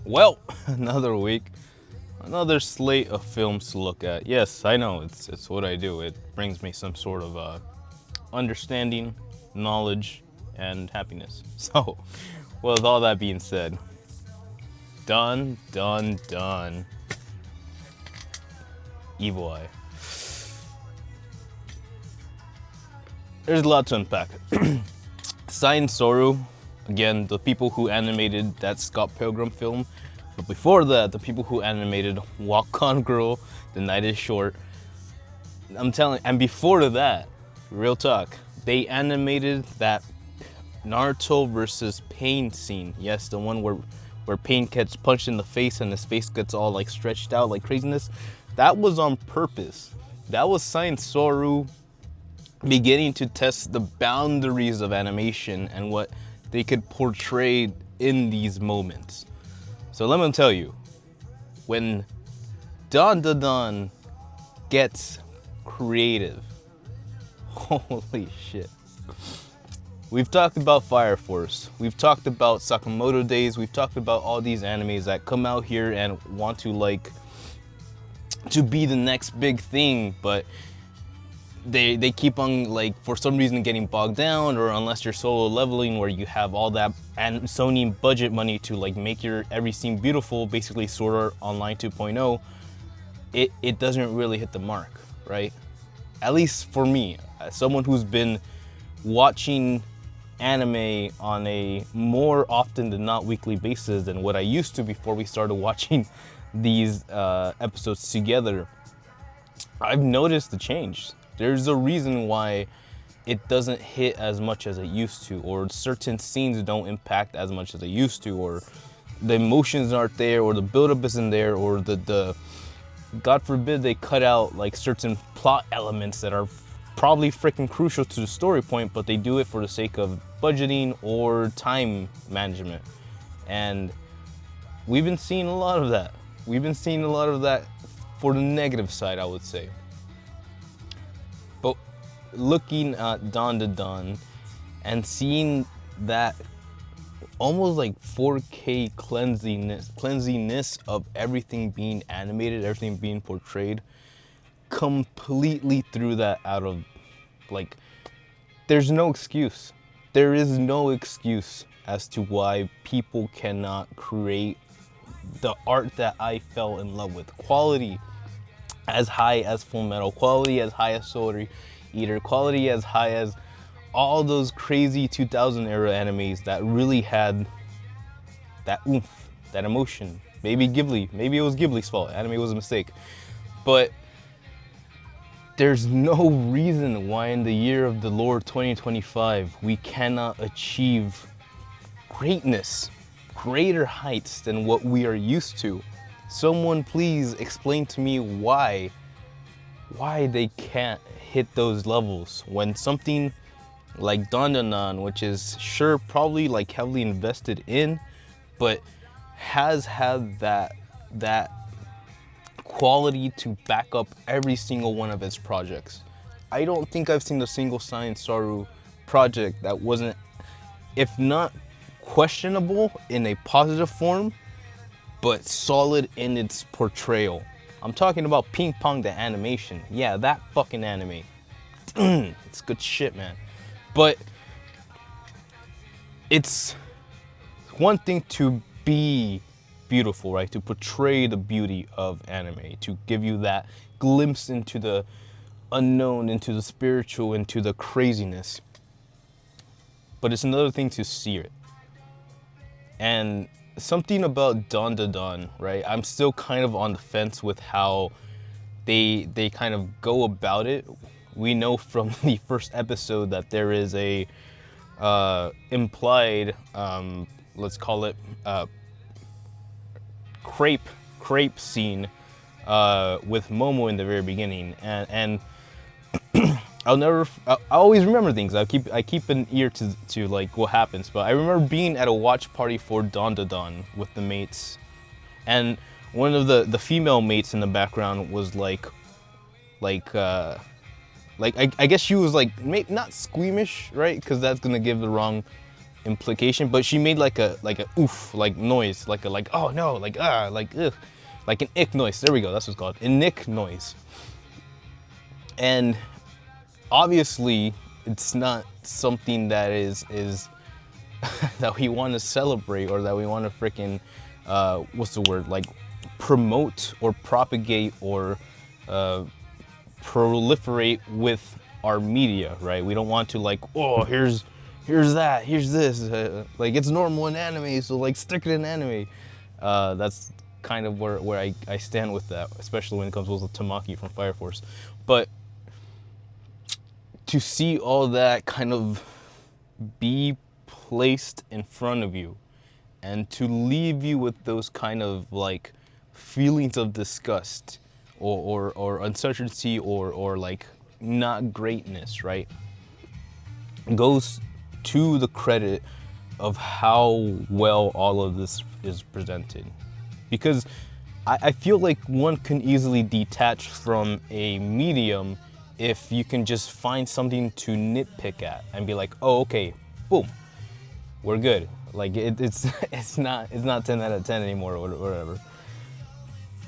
Well, another week, another slate of films to look at. Yes, I know, it's what I do. It brings me some sort of understanding, knowledge, and happiness. So, with all that being said, done. Evil Eye. There's a lot to unpack. Science Soru, again, the people who animated that Scott Pilgrim film. But before that, the people who animated Walk On Girl, The Night Is Short. I'm telling, and before that, real talk, they animated that Naruto versus Pain scene. Yes, the one where Pain gets punched in the face and his face gets all like stretched out like craziness. That was on purpose. That was Science Soru beginning to test the boundaries of animation and what they could portray in these moments. So let me tell you, when Don gets creative, holy shit. We've talked about Fire Force, we've talked about Sakamoto Days, we've talked about all these animes that come out here and want to to be the next big thing, but they keep on for some reason getting bogged down, or unless you're solo leveling where you have all that and Sony budget money to make your every scene beautiful, basically Sword Art Online 2.0, it doesn't really hit the mark, right? At least for me, as someone who's been watching anime on a more often than not weekly basis than what I used to before we started watching these episodes together, I've noticed the change. There's a reason why it doesn't hit as much as it used to, or certain scenes don't impact as much as they used to, or the emotions aren't there, or the buildup isn't there, or the God forbid they cut out certain plot elements that are probably freaking crucial to the story point, but they do it for the sake of budgeting or time management. And we've been seeing a lot of that. We've been seeing a lot of that for the negative side, I would say. But looking at Don and seeing that almost 4K cleansiness of everything being animated, everything being portrayed, completely threw that out of, there's no excuse. There is no excuse as to why people cannot create the art that I fell in love with. Quality as high as Full Metal, quality as high as Soul Eater, quality as high as all those crazy 2000 era animes that really had that oomph, that emotion. Maybe it was Ghibli's fault. Anime was a mistake. But there's no reason why in the year of the Lord 2025 we cannot achieve greatness, greater heights than what we are used to. Someone please explain to me why they can't hit those levels when something like Dandanan, which is sure probably heavily invested in, but has had that quality to back up every single one of its projects. I don't think I've seen a single Science Saru project that wasn't, if not questionable in a positive form, but solid in its portrayal. I'm talking about Ping Pong the animation. Yeah, that fucking anime. It's good shit, man. But it's one thing to be beautiful, right? To portray the beauty of anime, to give you that glimpse into the unknown, into the spiritual, into the craziness. But it's another thing to see it. And something about Don, right? I'm still kind of on the fence with how they kind of go about it. We know from the first episode that there is a implied, let's call it crepe scene with Momo in the very beginning, and I always remember things. I keep an ear to what happens. But I remember being at a watch party for Don with the mates, and one of the female mates in the background was I guess she was not squeamish, right? Because that's gonna give the wrong implication, but she made like a oof like noise, like a oh no, like like ugh, like an ick noise. There we go, that's what's called, an ick noise. And obviously it's not something that is that we want to celebrate, or that we want to freaking what's the word, like promote or propagate or proliferate with our media, right? We don't want to like, oh, here's that, here's this, like it's normal in anime, so like stick it in anime. That's kind of where I stand with that, especially when it comes with Tamaki from Fire Force. But to see all that kind of be placed in front of you, and to leave you with those kind of like feelings of disgust or uncertainty or like not greatness, right, goes to the credit of how well all of this is presented. Because I feel like one can easily detach from a medium if you can just find something to nitpick at and be like, oh, okay, boom, we're good. Like it's not 10 out of 10 anymore or whatever.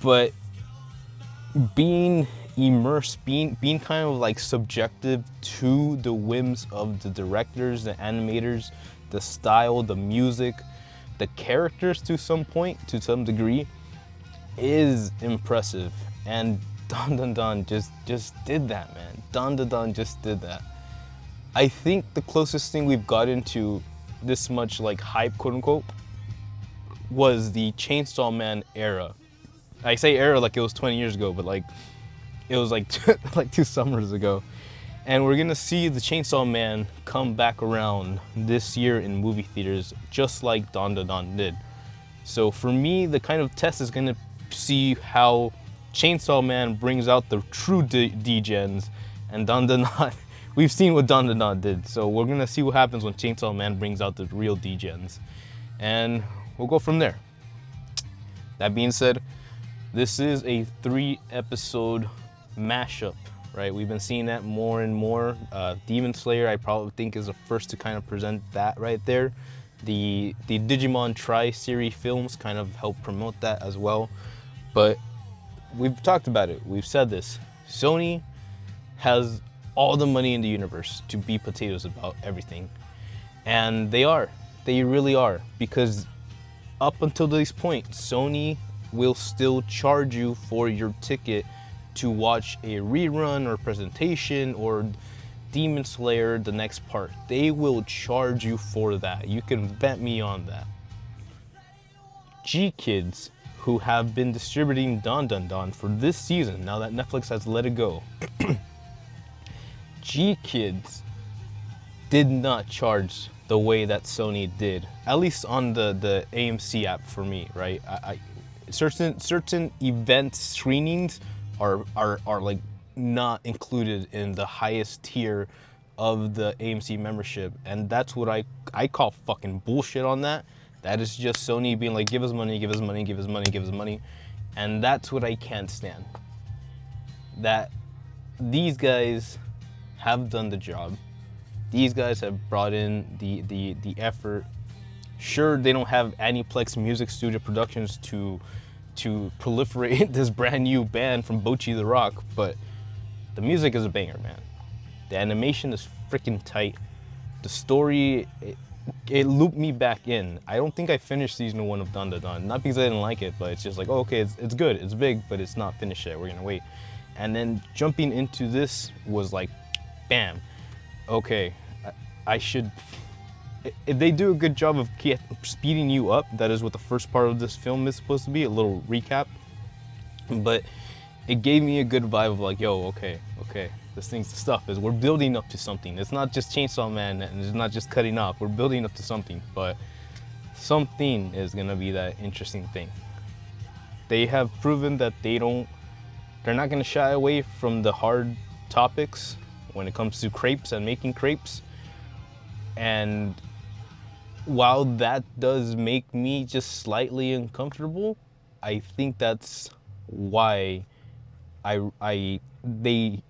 But being immersed, being kind of like subjective to the whims of the directors, the animators, the style, the music, the characters to some point, to some degree, is impressive. And Don Don Don just did that, man. Don Don Don just did that. I think the closest thing we've gotten to this much like hype, quote unquote, was the Chainsaw Man era. I say era like it was 20 years ago, but like it was like like 2 summers ago. And we're gonna see the Chainsaw Man come back around this year in movie theaters, just like Don Don Don did. So for me, the kind of test is gonna see how Chainsaw Man brings out the true D-gens, and Don Don Don, we've seen what Don Don Don did. So we're gonna see what happens when Chainsaw Man brings out the real D-gens. And we'll go from there. That being said, this is a 3-episode mashup, right? We've been seeing that more and more. Demon Slayer, I probably think, is the first to kind of present that right there. The Digimon Tri-Series films kind of help promote that as well. But we've talked about it. We've said this. Sony has all the money in the universe to be potatoes about everything. And they are. They really are. Because up until this point, Sony will still charge you for your ticket to watch a rerun or presentation or Demon Slayer, the next part. They will charge you for that. You can bet me on that. G-Kids, who have been distributing Don Don Don for this season, now that Netflix has let it go, G-Kids did not charge the way that Sony did, at least on the AMC app for me, right? Certain event screenings are like not included in the highest tier of the AMC membership, and that's what I call fucking bullshit on that. That is just Sony being like, give us money, give us money, give us money, give us money, and that's what I can't stand. That these guys have done the job. These guys have brought in the effort. Sure, they don't have Aniplex Music Studio Productions to proliferate this brand new band from Bocchi the Rock, but the music is a banger, man. The animation is freaking tight. The story, it looped me back in. I don't think I finished season 1 of Don Don Don. Not because I didn't like it, but it's just like, oh, okay, it's good, it's big, but it's not finished yet. We're gonna wait. And then jumping into this was like, bam. Okay, I should. If they do a good job of speeding you up, that is what the first part of this film is supposed to be, a little recap. But it gave me a good vibe of like, yo, okay, this thing's the stuff. Is we're building up to something. It's not just Chainsaw Man and it's not just cutting off. We're building up to something, but something is gonna be that interesting thing. They have proven that they're not gonna shy away from the hard topics when it comes to crepes and making crepes. And while that does make me just slightly uncomfortable, I think that's why they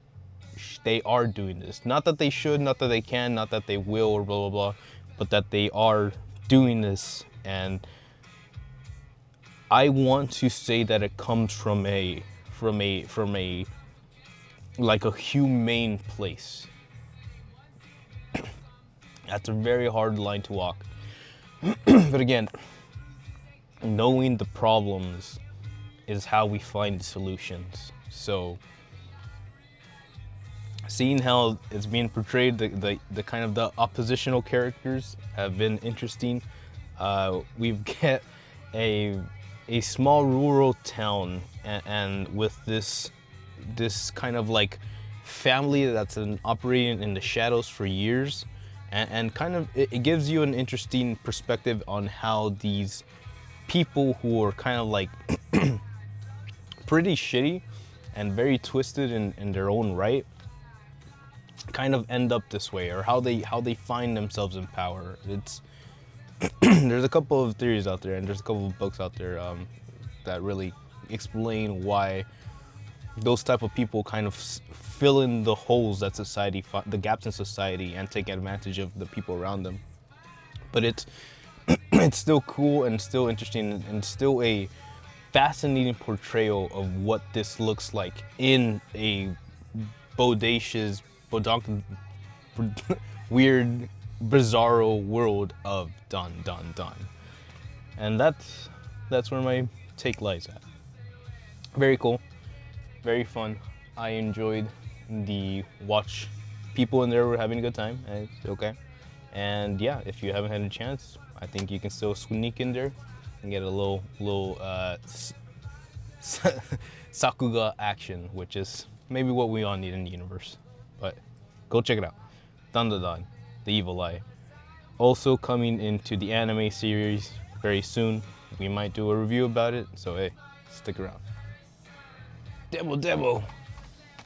are doing this. Not that they should, not that they can, not that they will, or blah blah blah, but that they are doing this. And I want to say that it comes from a like a humane place. That's a very hard line to walk. But again, knowing the problems is how we find solutions. So seeing how it's being portrayed, the kind of the oppositional characters have been interesting. We've got a small rural town, and with this kind of like family that's been operating in the shadows for years, and kind of it gives you an interesting perspective on how these people who are kind of like pretty shitty and very twisted in their own right kind of end up this way, or how they find themselves in power. It's there's a couple of theories out there, and there's a couple of books out there that really explain why those type of people kind of fill in the holes that society, the gaps in society, and take advantage of the people around them. But it's it's still cool and still interesting, and still a fascinating portrayal of what this looks like in a bodacious, weird, bizarro world of dun. And that's where my take lies at. Very cool, very fun. I enjoyed the watch. People in there were having a good time, and it's okay. And yeah, if you haven't had a chance, I think you can still sneak in there and get a little Sakuga action, which is maybe what we all need in the universe. But go check it out. Dandadan, The Evil Eye. Also coming into the anime series very soon. We might do a review about it, so hey, stick around. Debo,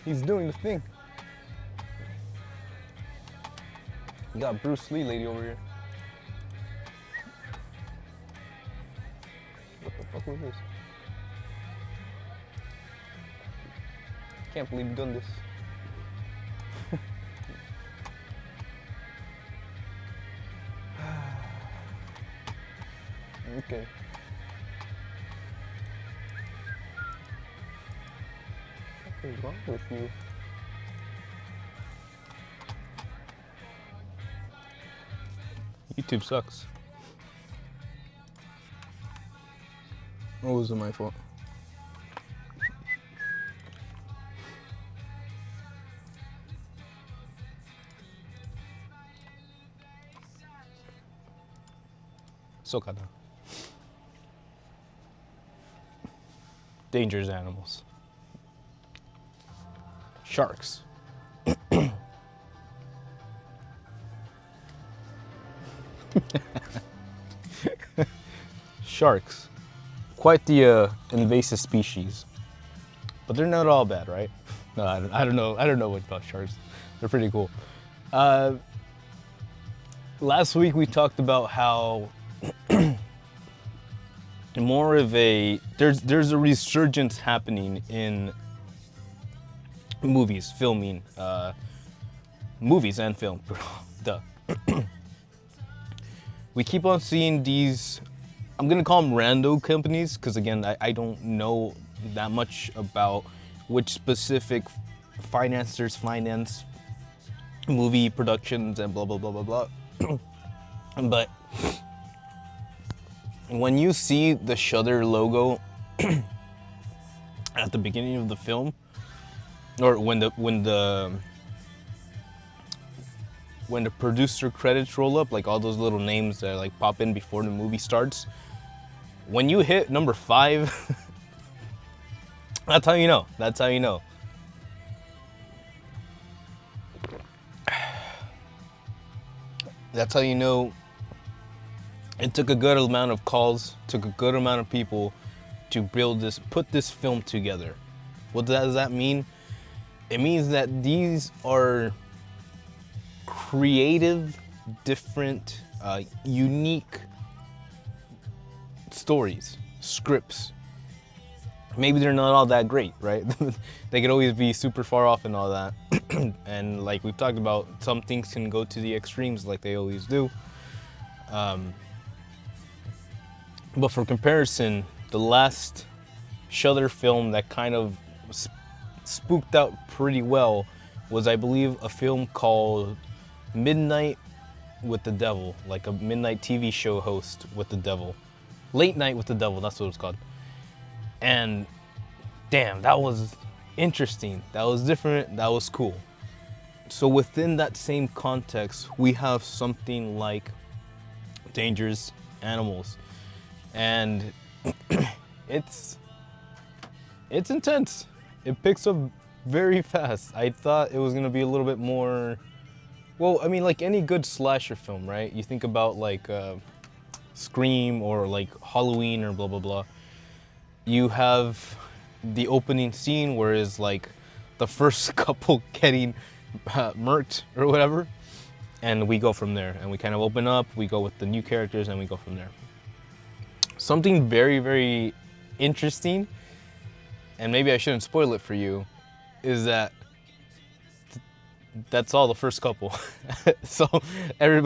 he's doing the thing. You got Bruce Lee lady over here. What the fuck was this? Can't believe you've done this. Okay. What is wrong with you? YouTube sucks. What was it my fault? Sokada. Dangerous animals. Sharks. Sharks. Quite the invasive species. But they're not all bad, right? No, I don't know. I don't know what about sharks. They're pretty cool. Last week we talked about how more of a there's a resurgence happening in movies, filming, movies and film. Duh. We keep on seeing these, I'm gonna call them rando companies, because again, I don't know that much about which specific financiers finance movie productions and blah blah blah blah blah. But when you see the Shudder logo at the beginning of the film, or when the producer credits roll up, like all those little names that like pop in before the movie starts, when you hit number 5, that's how you know. That's how you know. That's how you know it took a good amount of calls, took a good amount of people to build this, put this film together. What does that mean? It means that these are creative, different, unique stories, scripts. Maybe they're not all that great, right? They could always be super far off and all that. And like we've talked about, some things can go to the extremes like they always do. But for comparison, the last Shudder film that kind of spooked out pretty well was, I believe, a film called Midnight with the Devil, like a midnight TV show host with the devil. Late Night with the Devil, that's what it's called. And damn, that was interesting. That was different, that was cool. So within that same context, we have something like Dangerous Animals. And it's intense. It picks up very fast. I thought it was gonna be a little bit more, well, I mean, like any good slasher film, right? You think about like Scream or like Halloween or blah blah blah. You have the opening scene where it's like the first couple getting murked or whatever, and we go from there, and we kind of open up, we go with the new characters, and we go from there. Something very, very interesting, and maybe I shouldn't spoil it for you, is that that's all the first couple. So I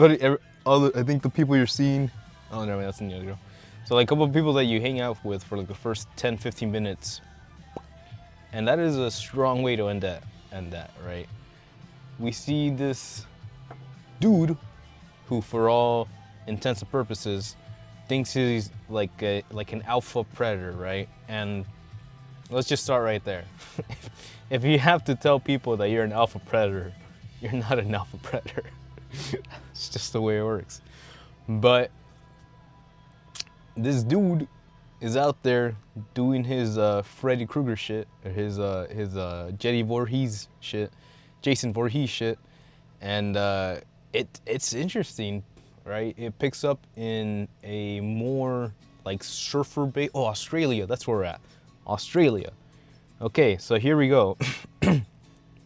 think the people you're seeing, oh no, that's the other girl. So like a couple of people that you hang out with for like the first 10, 15 minutes, and that is a strong way to end that, right? We see this dude who, for all intents and purposes, thinks he's like an alpha predator, right? And let's just start right there. If you have to tell people that you're an alpha predator, you're not an alpha predator. It's just the way it works. But this dude is out there doing his Freddy Krueger shit, or his Jason Voorhees shit, and it's interesting, right? It picks up in a more like surfer base. Oh, Australia, that's where we're at. Australia. Okay, so here we go.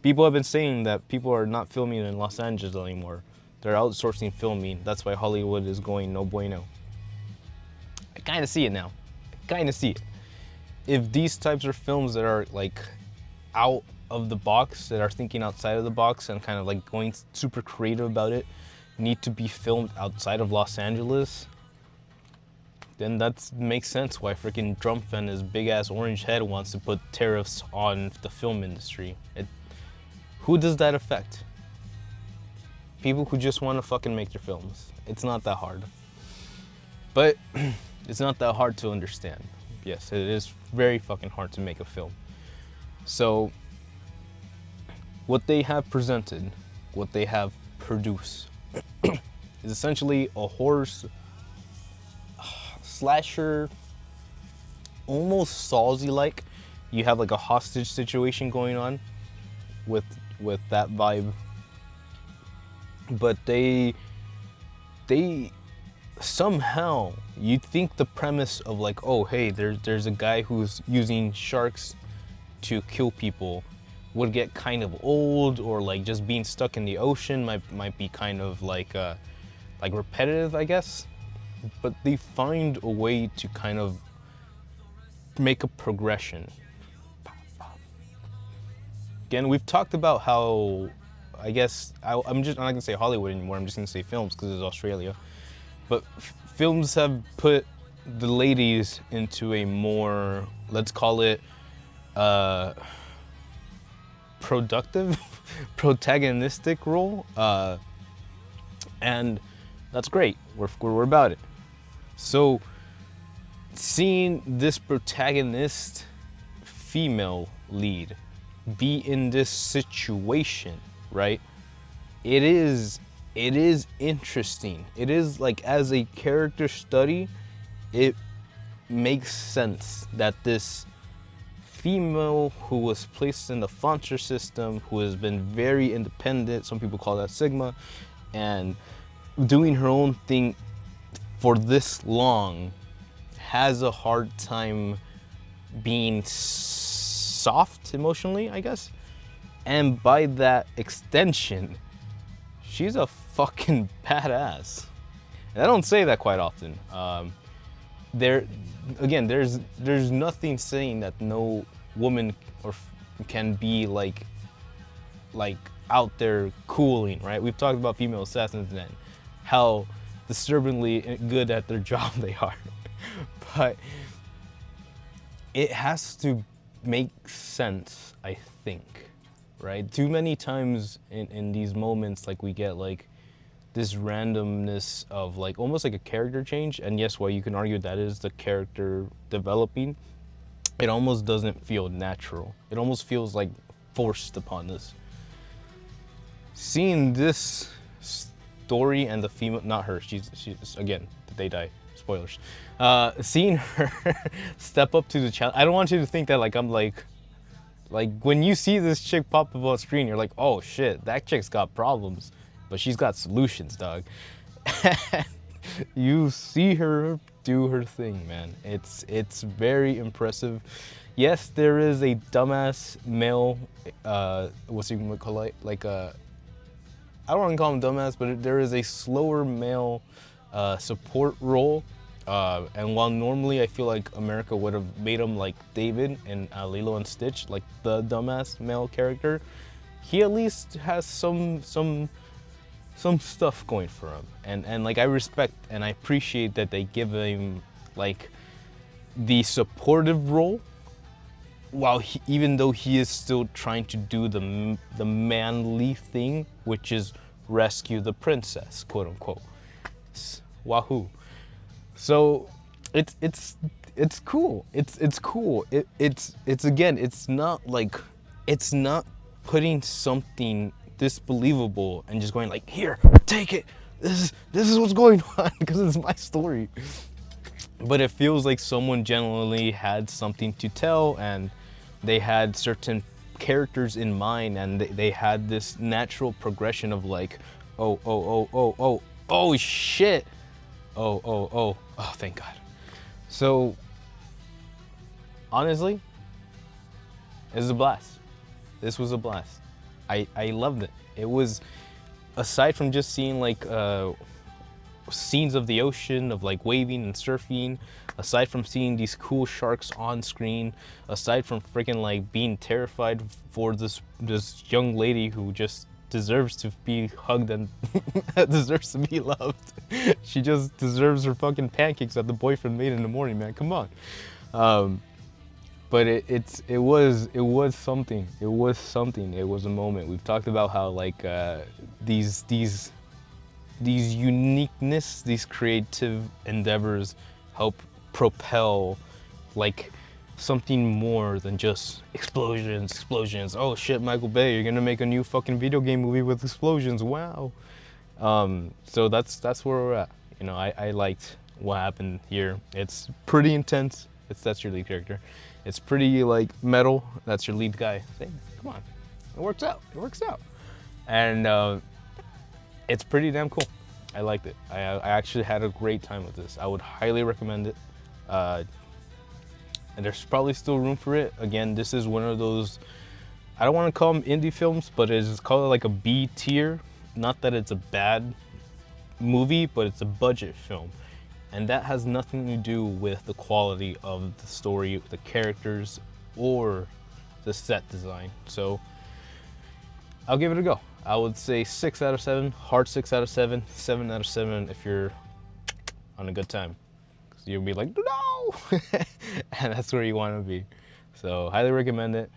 People have been saying that people are not filming in Los Angeles anymore. They're outsourcing filming. That's why Hollywood is going no bueno. I kind of see it now. If these types of films that are like out of the box, that are thinking outside of the box and kind of like going super creative about it, need to be filmed outside of Los Angeles, then that makes sense why freaking Trump and his big ass orange head wants to put tariffs on the film industry. Who does that affect? People who just want to fucking make their films. It's not that hard. But it's not that hard to understand. Yes, it is very fucking hard to make a film. So what they have presented, what they have produced, is essentially a horror slasher, almost Sawsy-like. You have like a hostage situation going on with that vibe, but they somehow, you'd think the premise of like, oh hey, there's a guy who's using sharks to kill people would get kind of old, or like just being stuck in the ocean might be kind of like repetitive, I guess. But they find a way to kind of make a progression. Again, we've talked about how, I guess, I'm not gonna say Hollywood anymore, I'm just gonna say films because it's Australia. But films have put the ladies into a more, let's call it, productive, protagonistic role, and that's great. We're about it. So, seeing this protagonist, female lead, be in this situation, right? It is interesting. It is like, as a character study, it makes sense that this female who was placed in the foster system, who has been very independent, some people call that Sigma, and doing her own thing for this long, has a hard time being soft emotionally, I guess. And by that extension, she's a fucking badass. And I don't say that quite often. There's nothing saying that no woman can be like out there cooling, right? We've talked about female assassins and how disturbingly good at their job they are. But it has to make sense, I think, right? Too many times in these moments, like, we get like this randomness of like almost like a character change, and yes, while you can argue that is the character developing, it almost doesn't feel natural. It almost feels like forced upon us. Seeing this story and the female, not her, she's again, they die, spoilers. Seeing her step up to the challenge, I don't want you to think that like I'm like when you see this chick pop up on screen, you're like, oh shit, that chick's got problems, but she's got solutions, dog. You see her do her thing, man. It's very impressive. Yes, there is a dumbass male, what's he gonna call it? Like a, I don't want to call him dumbass, but there is a slower male support role. And while normally I feel like America would have made him like David and Lilo and Stitch, like the dumbass male character, he at least has some stuff going for him. And like I respect and I appreciate that they give him like the supportive role, while even though he is still trying to do the manly thing, which is rescue the princess, quote unquote. Wahoo! So it's cool. It's cool. It's again, it's not like, it's not putting something disbelievable and just going like, here, take it. This is what's going on, because it's my story. But it feels like someone genuinely had something to tell, and they had certain characters in mind, and they had this natural progression of like, oh shit, oh, thank God. So honestly, it was a blast. This was a blast. I loved it. It was, aside from just seeing like scenes of the ocean, of like waving and surfing, aside from seeing these cool sharks on screen, aside from freaking like being terrified for this young lady who just deserves to be hugged and deserves to be loved. She just deserves her fucking pancakes that the boyfriend made in the morning, man. Come on. But it was something. It was something. It was a moment. We've talked about how like these uniqueness, these creative endeavors help propel like something more than just explosions. Oh shit, Michael Bay, you're gonna make a new fucking video game movie with explosions. Wow. So that's where we're at. You know, I liked what happened here. It's pretty intense. That's your lead character. It's pretty like metal. That's your lead guy. Hey, come on, it works out. It works out. And it's pretty damn cool. I liked it. I actually had a great time with this. I would highly recommend it. And there's probably still room for it. Again, this is one of those, I don't want to call them indie films, but it's called like a B tier. Not that it's a bad movie, but it's a budget film. And that has nothing to do with the quality of the story, the characters, or the set design. So I'll give it a go. I would say 6 out of 7, hard 6 out of 7, 7 out of 7 if you're on a good time. Because you'll be like, no! And that's where you want to be. So highly recommend it.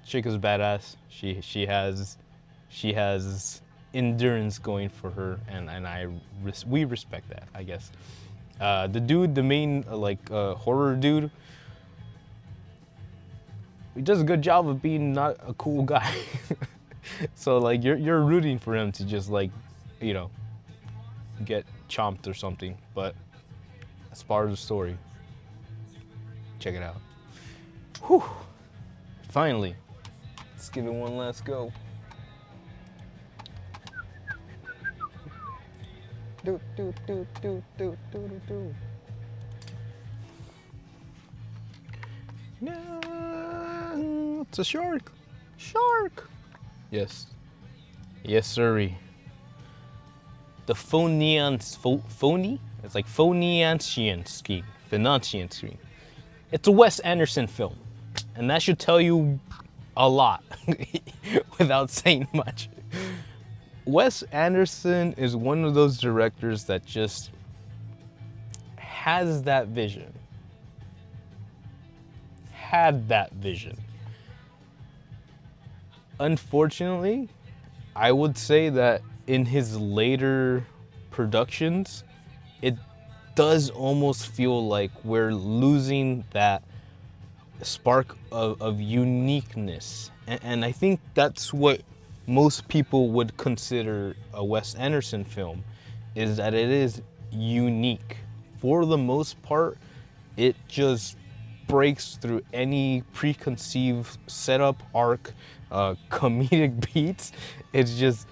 Chick is badass. She has endurance going for her, and we respect that, I guess. The dude, the main horror dude, he does a good job of being not a cool guy. So like you're rooting for him to just like, you know, get chomped or something, but that's part of the story. Check it out. Whew. Finally, let's give it one last go. Do. No, it's a shark. Shark. Yes. Yes, sirree. The phony? It's like Phoeician Scheme. Phoeician Scheme. It's a Wes Anderson film. And that should tell you a lot without saying much. Wes Anderson is one of those directors that just has that vision. Had that vision. Unfortunately, I would say that in his later productions, it does almost feel like we're losing that spark of uniqueness. And I think that's what most people would consider a Wes Anderson film, is that it is unique. For the most part, it just breaks through any preconceived setup, arc, comedic beats. It's just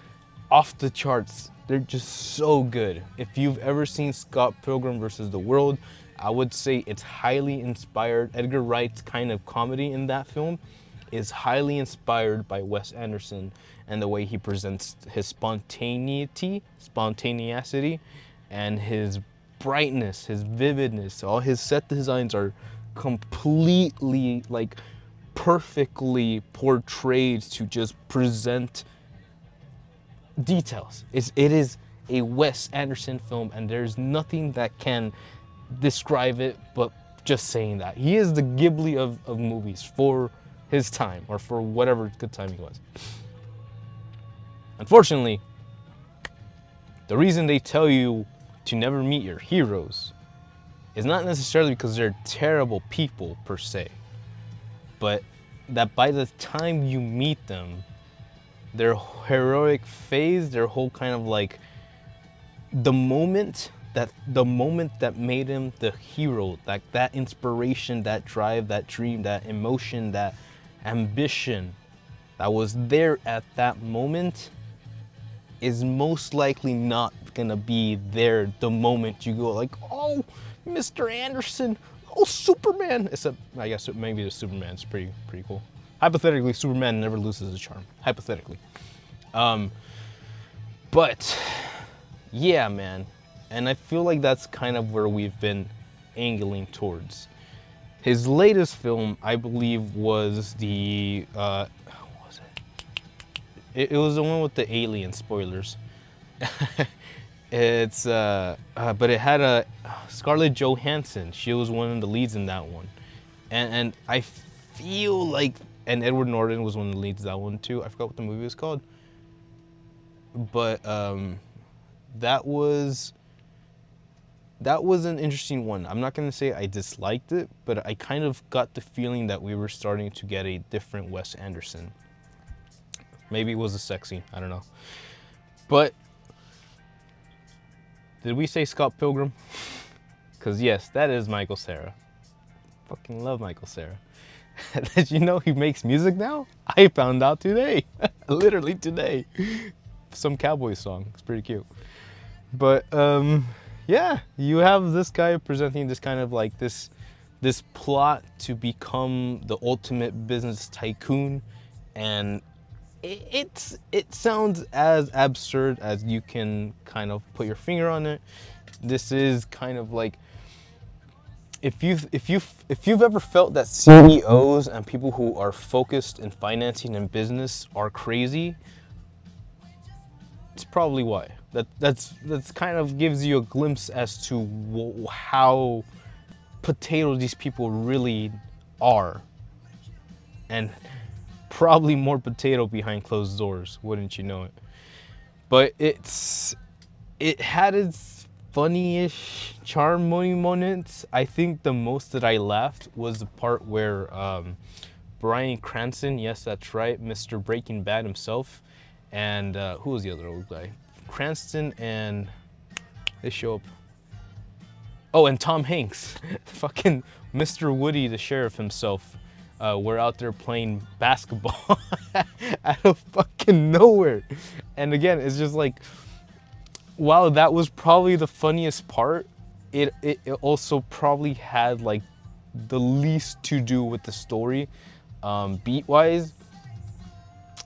off the charts. They're just so good. If you've ever seen Scott Pilgrim versus the World, I would say it's highly inspired. Edgar Wright's kind of comedy in that film is highly inspired by Wes Anderson and the way he presents his spontaneity, and his brightness, his vividness. All his set designs are completely, like, perfectly portrayed to just present details. It is a Wes Anderson film, and there's nothing that can describe it but just saying that. He is the Ghibli of movies for his time, or for whatever good time he was. Unfortunately, the reason they tell you to never meet your heroes is not necessarily because they're terrible people per se, but that by the time you meet them, their heroic phase, their whole kind of like the moment that made him the hero, like that inspiration, that drive, that dream, that emotion, that ambition that was there at that moment is most likely not gonna be there the moment you go like, oh, Mr. Anderson, oh, Superman. Except, I guess maybe the Superman's pretty cool. Hypothetically, Superman never loses his charm. Hypothetically. But yeah, man. And I feel like that's kind of where we've been angling towards. His latest film, I believe, was the what was it? It was the one with the alien spoilers. It's but it had a Scarlett Johansson. She was one of the leads in that one, and I feel like, and Edward Norton was one of the leads in that one too. I forgot what the movie was called, but that was an interesting one. I'm not gonna say I disliked it, but I kind of got the feeling that we were starting to get a different Wes Anderson. Maybe it was a sex scene, I don't know. But did we say Scott Pilgrim? Because yes, that is Michael Cera. Fucking love Michael Cera. Did you know he makes music now? I found out today. Literally today. Some cowboy song. It's pretty cute. But yeah, you have this guy presenting this kind of like this plot to become the ultimate business tycoon, and it sounds as absurd as you can kind of put your finger on it. This is kind of like, if you've ever felt that CEOs and people who are focused in financing and business are crazy, it's probably why. That's kind of gives you a glimpse as to how potato these people really are, and probably more potato behind closed doors, wouldn't you know it? But it had its funny-ish charm moments. I think the most that I laughed was the part where Bryan Cranston, yes, that's right, Mr. Breaking Bad himself, and who was the other old guy? Cranston and they show up. Oh, and Tom Hanks, fucking Mr. Woody, the sheriff himself. We're out there playing basketball out of fucking nowhere. And again, it's just like, while that was probably the funniest part, it also probably had like the least to do with the story, beat-wise.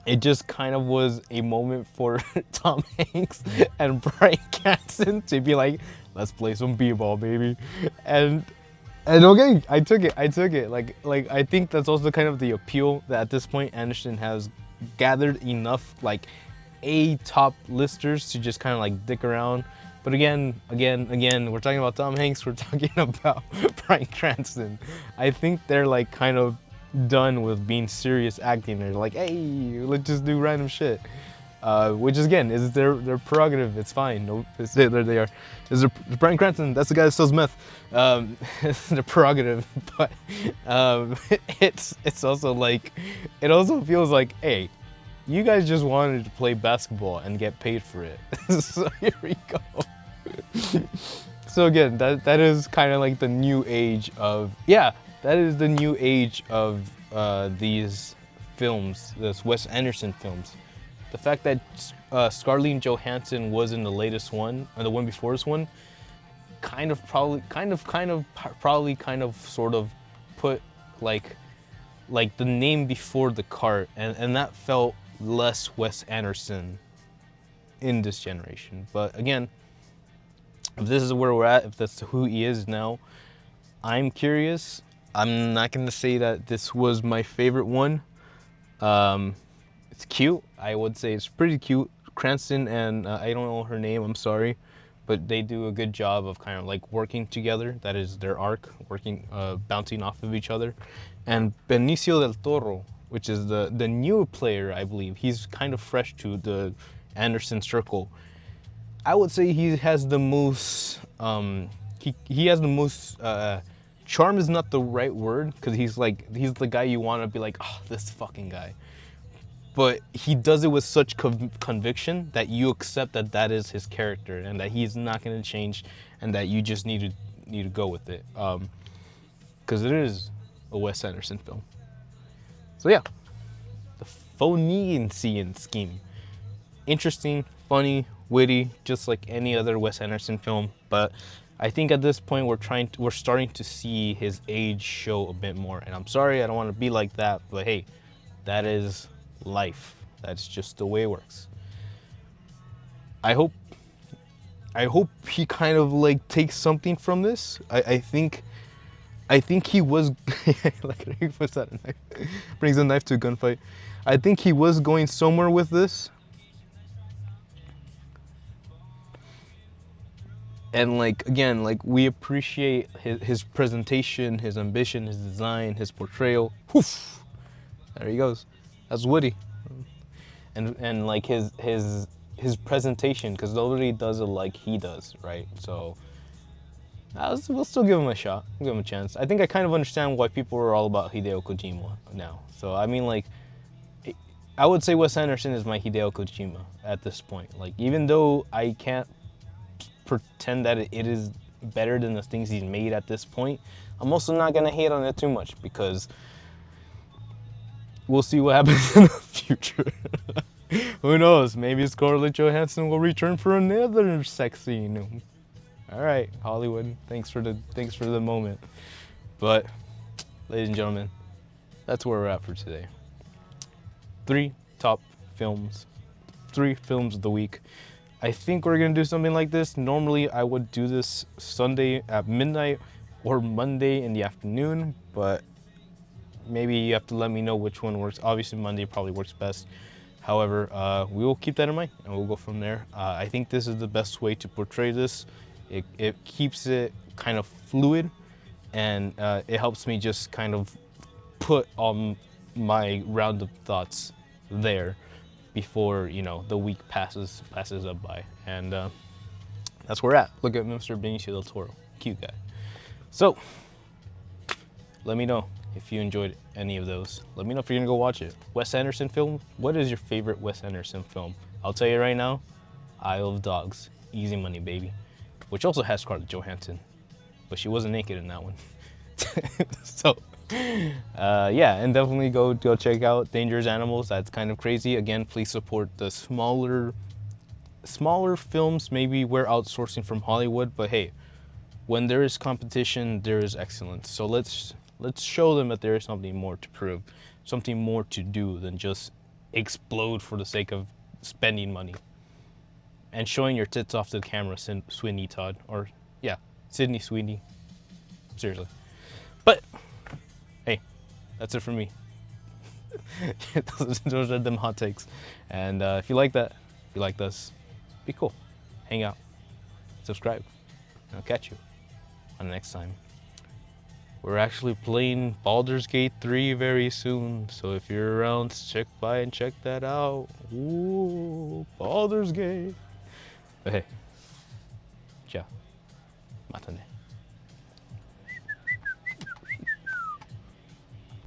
It just kind of was a moment for Tom Hanks and Bryan Cranston to be like, let's play some b-ball, baby. And okay, I took it. Like I think that's also kind of the appeal that at this point Anderson has gathered enough like A top listers to just kind of like dick around. But again, we're talking about Tom Hanks, we're talking about Bryan Cranston. I think they're like kind of done with being serious acting. They're like, hey, let's just do random shit. Which is, again, is their prerogative. It's fine. No, there they are. Is Bryan Cranston? That's the guy that sells meth. It's their prerogative, but it's also like, it also feels like, hey, you guys just wanted to play basketball and get paid for it. So here we go. So again, that is kind of like the new age of, yeah, that is the new age of these films, this Wes Anderson films. The fact that Scarlett Johansson was in the latest one, or the one before this one, probably sort of put like the name before the cart, and that felt less Wes Anderson in this generation. But again, if this is where we're at, if that's who he is now, I'm curious. I'm not gonna say that this was my favorite one. It's cute. I would say it's pretty cute. Cranston and I don't know her name, I'm sorry, but they do a good job of kind of like working together. That is their arc, working, bouncing off of each other. And Benicio del Toro, which is the new player, I believe. He's kind of fresh to the Anderson circle. I would say he has the most, he has the most, charm is not the right word, because he's the guy you want to be like, oh, this fucking guy. But he does it with such conviction that you accept that that is his character and that he's not going to change, and that you just need to go with it, because it is a Wes Anderson film. So yeah, the Phoeician Scheme, interesting, funny, witty, just like any other Wes Anderson film. But I think at this point we're starting to see his age show a bit more. And I'm sorry, I don't want to be like that, but hey, that is life. That's just the way it works. I hope he kind of like takes something from this. I think he was like, he puts out a knife, brings a knife to a gunfight. I think he was going somewhere with this. And like, again, like, we appreciate his presentation, his ambition, his design, his portrayal. Woof! There he goes. That's Woody. And like his presentation, because nobody does it like he does, right? So we'll still give him a shot. We'll give him a chance. I think I kind of understand why people are all about Hideo Kojima now. So I mean, like, I would say Wes Anderson is my Hideo Kojima at this point. Like, even though I can't pretend that it is better than the things he's made at this point, I'm also not gonna hate on it too much, because we'll see what happens in the future. Who knows? Maybe Scarlett Johansson will return for another sex scene. All right, Hollywood. Thanks for the moment. But, ladies and gentlemen, that's where we're at for today. 3 top films, 3 films of the week. I think we're gonna do something like this. Normally, I would do this Sunday at midnight or Monday in the afternoon, but maybe you have to let me know which one works. Obviously, Monday probably works best. However, we will keep that in mind and we'll go from there. I think this is the best way to portray this. It keeps it kind of fluid, and it helps me just kind of put all my round of thoughts there before, you know, the week passes up by. And that's where we're at. Look at Mr. Benicio del Toro, cute guy. So let me know if you enjoyed any of those. Let me know if you're gonna go watch it. Wes Anderson film, what is your favorite Wes Anderson film? I'll tell you right now, Isle of Dogs, easy money, baby. Which also has Scarlett Johansson, but she wasn't naked in that one. So, yeah, and definitely go check out Dangerous Animals. That's kind of crazy. Again, please support the smaller films. Maybe we're outsourcing from Hollywood, but hey, when there is competition, there is excellence. So let's show them that there is something more to prove, something more to do than just explode for the sake of spending money and showing your tits off to the camera, Sweeney Todd, or yeah, Sydney Sweeney. Seriously. But hey, that's it for me. Those are them hot takes. And if you like that, If you liked us, be cool. Hang out. Subscribe. And I'll catch you on the next time. We're actually playing Baldur's Gate 3 very soon, so if you're around, check by and check that out. Ooh, Baldur's Gate. But hey, ciao. Matane.